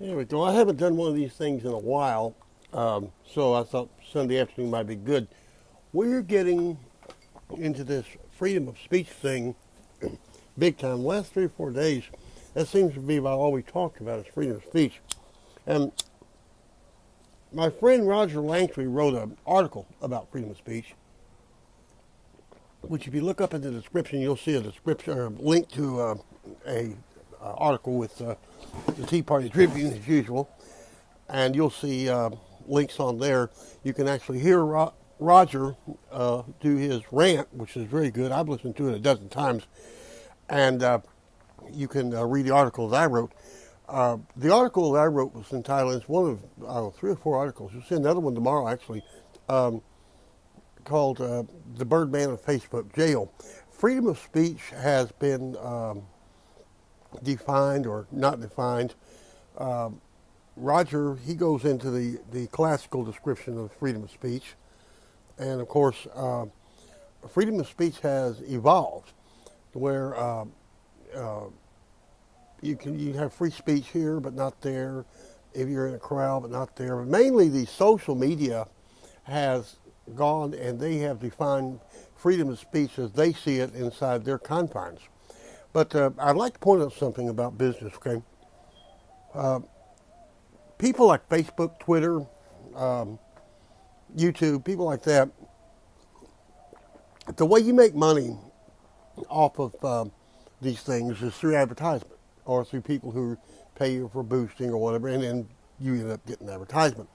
There we go. I haven't done one of these things in a while, so I thought Sunday afternoon might be good. We're getting into this freedom of speech thing big time. Last 3 or 4 days, that seems to be about all we talked about is freedom of speech. And my friend Roger Langtry wrote an article about freedom of speech, which if you look up in the description, you'll see a description or a link to a article with the Tea Party Tribune as usual, and you'll see links on there. You can actually hear Roger do his rant, which is very good. I've listened to it a dozen times, and you can read the article that I wrote. The article that I wrote was entitled, it's one of 3 or 4 articles. You'll see another one tomorrow, actually, called The Birdman of Facebook Jail. Freedom of speech has been defined or not defined. Roger, he goes into the classical description of freedom of speech. And of course, freedom of speech has evolved where you have free speech here, but not there. If you're in a crowd, but not there. But mainly the social media has gone and they have defined freedom of speech as they see it inside their confines. But I'd like to point out something about business, okay? People like Facebook, Twitter, YouTube, people like that, the way you make money off of these things is through advertisement or through people who pay you for boosting or whatever, and then you end up getting advertisement.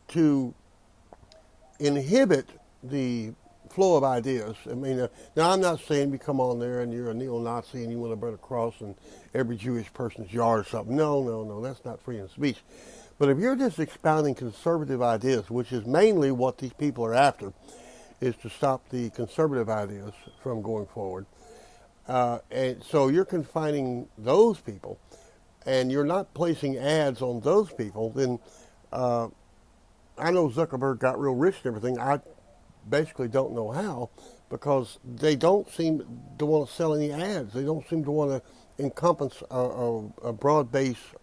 To inhibit the flow of ideas. I mean, now I'm not saying you come on there and you're a neo-Nazi and you want to burn a cross in every Jewish person's yard or something. No, that's not freedom of speech. But if you're just expounding conservative ideas, which is mainly what these people are after, is to stop the conservative ideas from going forward. And so you're confining those people and you're not placing ads on those people, then I know Zuckerberg got real rich and everything. I basically don't know how, because they don't seem to want to sell any ads. They don't seem to want to encompass a broad-based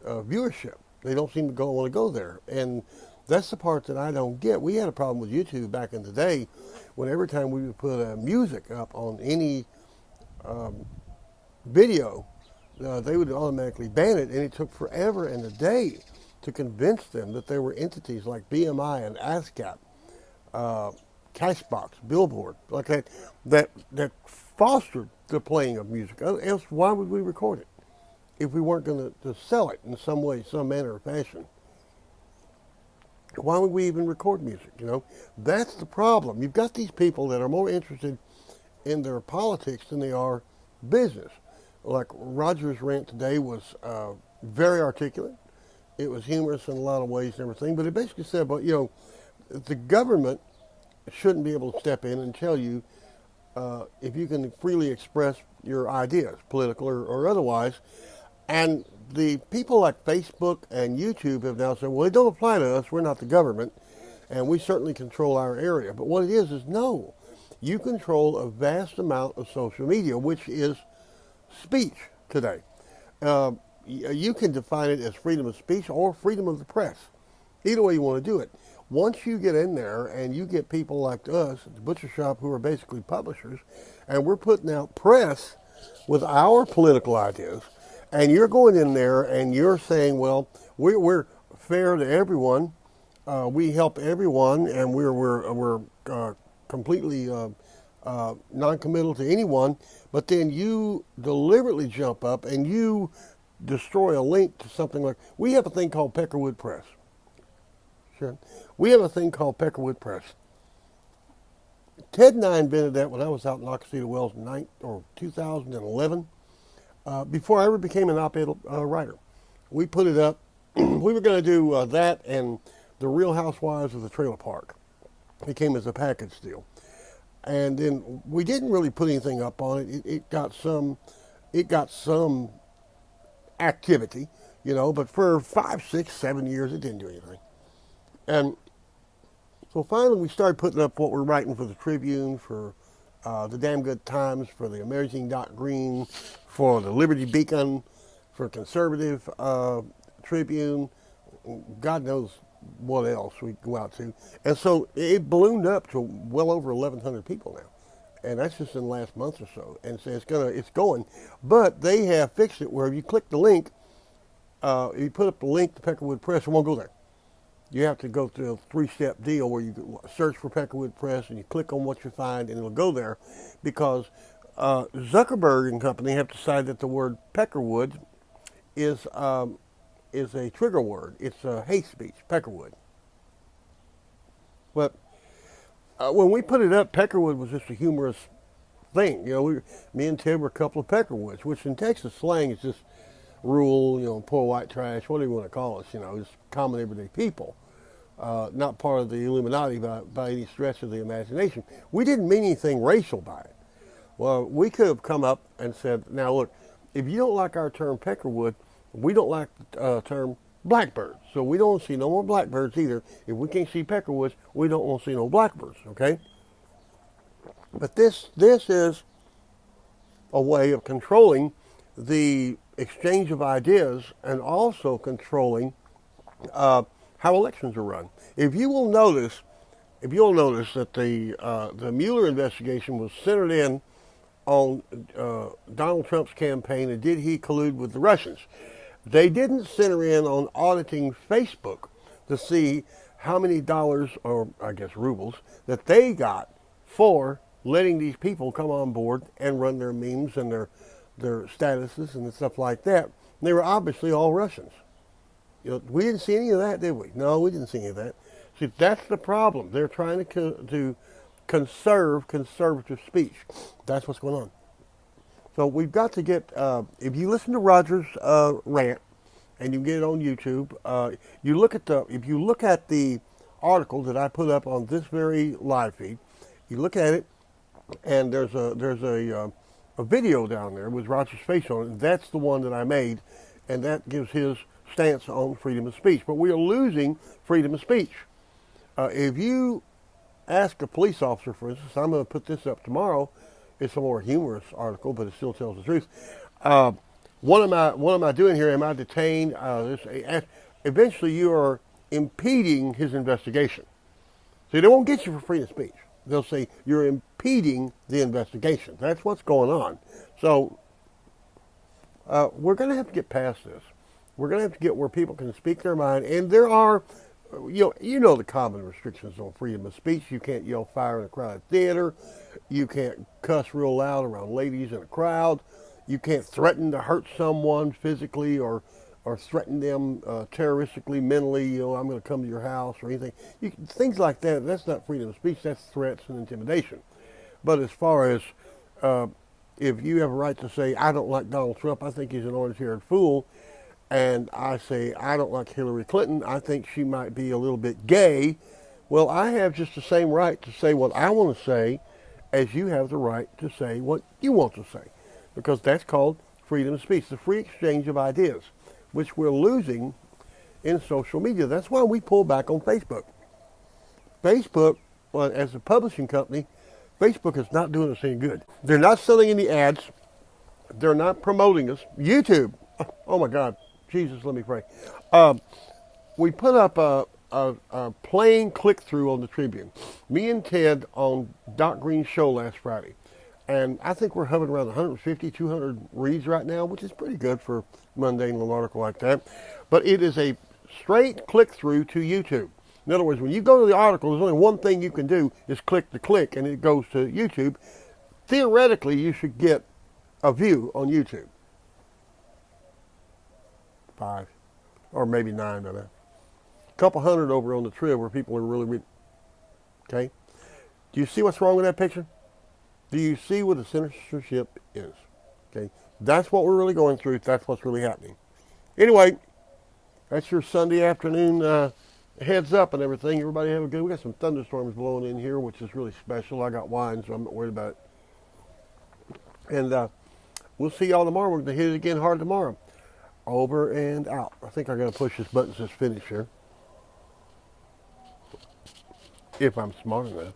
viewership. They don't seem to want to go there. And that's the part that I don't get. We had a problem with YouTube back in the day when every time we would put music up on any video, they would automatically ban it, and it took forever and a day to convince them that there were entities like BMI and ASCAP, Cashbox, Billboard, like that fostered the playing of music. Else, why would we record it if we weren't going to sell it in some way, some manner or fashion? Why would we even record music? That's the problem. You've got these people that are more interested in their politics than they are business. Like Roger's rant today was very articulate. It was humorous in a lot of ways and everything, but it basically said, but the government shouldn't be able to step in and tell you if you can freely express your ideas, political or otherwise. And the people like Facebook and YouTube have now said, well, it don't apply to us. We're not the government, and we certainly control our area. But what it is no. You control a vast amount of social media, which is speech today. You can define it as freedom of speech or freedom of the press. Either way you want to do it. Once you get in there and you get people like us at the butcher shop who are basically publishers, and we're putting out press with our political ideas, and you're going in there and you're saying, well, we're fair to everyone, we help everyone, and we're completely non-committal to anyone, but then you deliberately jump up and you destroy a link to something like, we have a thing called Peckerwood Press. Sure. We have a thing called Peckerwood Press. Ted and I invented that when I was out in Ocasio Wells in 2011. Before I ever became an op-ed writer. We put it up. We were going to do that and the Real Housewives of the Trailer Park. It came as a package deal. And then we didn't really put anything up on it. It got some activity, but for 5, 6, 7 years it didn't do anything. And so finally we started putting up what we're writing for the Tribune, for the Damn Good Times, for the Amazing Doc Green, for the Liberty Beacon, for conservative Tribune, God knows what else we go out to. And so it ballooned up to well over 1,100 people now. And that's just in the last month or so. And so it's going. But they have fixed it where if you click the link, if you put up the link to Peckerwood Press, it won't go there. You have to go through a 3-step deal where you search for Peckerwood Press and you click on what you find and it'll go there, because Zuckerberg and company have decided that the word Peckerwood is a trigger word. It's a hate speech, Peckerwood. But when we put it up, Peckerwood was just a humorous thing. You know, me and Ted were a couple of Peckerwoods, which in Texas slang is just rural, you know, poor white trash, whatever you want to call us, you know, just common everyday people. Not part of the Illuminati by any stretch of the imagination. We didn't mean anything racial by it. Well, we could have come up and said, now look, if you don't like our term Peckerwood, we don't like the term blackbirds. So we don't see no more blackbirds either. If we can't see Peckerwoods, we don't want to see no blackbirds, okay? But this is a way of controlling the exchange of ideas and also controlling how elections are run. If you'll notice that the Mueller investigation was centered in on Donald Trump's campaign and did he collude with the Russians. They didn't center in on auditing Facebook to see how many dollars, or I guess rubles, that they got for letting these people come on board and run their memes and their statuses and stuff like that. They were obviously all Russians. You know, we didn't see any of that, did we? No, we didn't see any of that. See, that's the problem. They're trying to conserve conservative speech. That's what's going on. So we've got to get, if you listen to Roger's rant, and you get it on YouTube, if you look at the article that I put up on this very live feed, you look at it, and there's a video down there with Roger's face on it, and that's the one that I made, and that gives his stance on freedom of speech. But we are losing freedom of speech. If you ask a police officer, for instance, I'm going to put this up tomorrow. It's a more humorous article, but it still tells the truth. What am I doing here? Am I detained? Eventually, you are impeding his investigation. See, they won't get you for freedom of speech. They'll say you're impeding the investigation. That's what's going on. So we're going to have to get past this. We're going to have to get where people can speak their mind, and there are, you know the common restrictions on freedom of speech. You can't yell fire in a crowded theater. You can't cuss real loud around ladies in a crowd. You can't threaten to hurt someone physically or threaten them terroristically, mentally. You know, I'm going to come to your house or anything. Things like that. That's not freedom of speech. That's threats and intimidation. But as far as if you have a right to say, I don't like Donald Trump, I think he's an orange-haired fool, and I say, I don't like Hillary Clinton, I think she might be a little bit gay, well, I have just the same right to say what I want to say as you have the right to say what you want to say, because that's called freedom of speech, the free exchange of ideas, which we're losing in social media. That's why we pull back on Facebook. Facebook, well, as a publishing company, Facebook is not doing us any good. They're not selling any ads. They're not promoting us. YouTube, oh my God, Jesus, let me pray. We put up a plain click-through on the Tribune. Me and Ted on Doc Green's show last Friday. And I think we're hovering around 150, 200 reads right now, which is pretty good for a mundane little article like that. But it is a straight click-through to YouTube. In other words, when you go to the article, there's only one thing you can do is click the click, and it goes to YouTube. Theoretically, you should get a view on YouTube. 5 or maybe 9, I don't know. A couple hundred over on the Trib where people are really reading. Okay? Do you see what's wrong with that picture? Do you see what a censorship is? Okay? That's what we're really going through. That's what's really happening. Anyway, that's your Sunday afternoon heads up and everything. Everybody have a good. We got some thunderstorms blowing in here, which is really special. I got wine, so I'm not worried about it. And we'll see y'all tomorrow. We're going to hit it again hard tomorrow. Over and out. I think I got to push this button to finish here. If I'm smart enough.